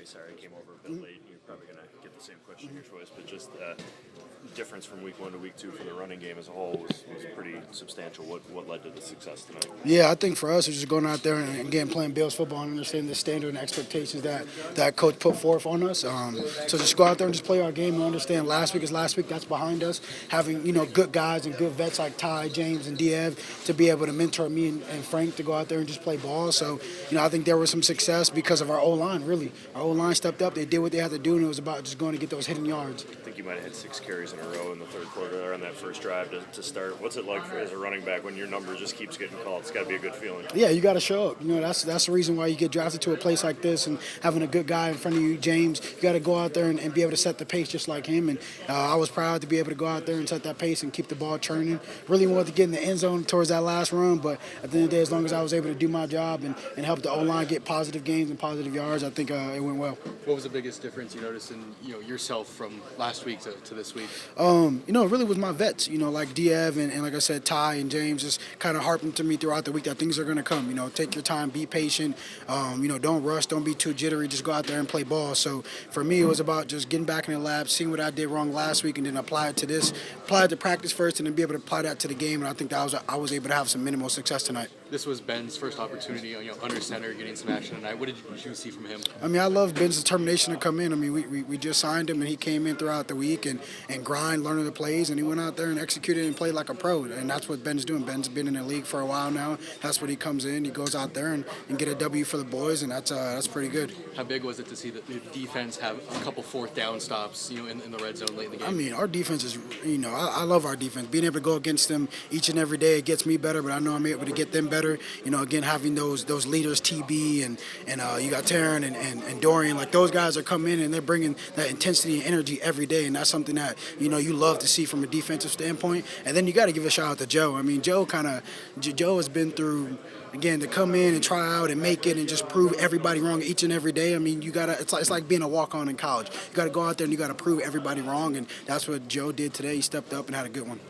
Troy. Sorry, I came over a bit late. You're probably going to get the same question of your choice, but just difference from week 1 to week 2 for the running game as a whole was pretty substantial. What led to the success tonight? Yeah, I think for us, it's just going out there and again playing Bills football and understanding the standard and expectations that coach put forth on us. So just go out there and just play our game and understand last week is last week. That's behind us. Having good guys and good vets like Ty, James, and Diev to be able to mentor me and Frank to go out there and just play ball. So I think there was some success because of our O-line. Really, our O-line stepped up. They did what they had to do, and it was about just going to get those hidden yards. I think you might have had 6 carries in a row in the third quarter there on that first drive to start. What's it like as a running back when your number just keeps getting called? It's got to be a good feeling. Yeah, you got to show up. That's the reason why you get drafted to a place like this and having a good guy in front of you, James. You got to go out there and be able to set the pace just like him. And I was proud to be able to go out there and set that pace and keep the ball churning. Really wanted to get in the end zone towards that last run, but at the end of the day, as long as I was able to do my job and help the O-line get positive gains and positive yards, I think it went well. What was the biggest difference you noticed in yourself from last week to this week? It really was my vets, like Diev and like I said, Ty and James just kind of harping to me throughout the week that things are going to come. Take your time, be patient, don't rush, don't be too jittery, just go out there and play ball. So for me, it was about just getting back in the lab, seeing what I did wrong last week and then apply it to practice first and then be able to apply that to the game. And I think that I was able to have some minimal success tonight. This was Ben's first opportunity, under center, getting some action tonight. What did you see from him? I love Ben's determination to come in. We just signed him, and he came in throughout the week and grind, learning the plays, and he went out there and executed and played like a pro. And that's what Ben's doing. Ben's been in the league for a while now. That's what he comes in. He goes out there and get a W for the boys, and that's pretty good. How big was it to see the defense have a couple fourth down stops, in the red zone late in the game? Our defense is, I love our defense. Being able to go against them each and every day, it gets me better, but I know I'm able to get them better. Again, having those leaders, TB and you got Taryn and Dorian, like those guys are coming in and they're bringing that intensity and energy every day, and that's something that you love to see from a defensive standpoint. And then you got to give a shout out to Joe. Joe has been through. Again, to come in and try out and make it and just prove everybody wrong each and every day. It's like being a walk-on in college. You got to go out there and you got to prove everybody wrong, and that's what Joe did today. He stepped up and had a good one.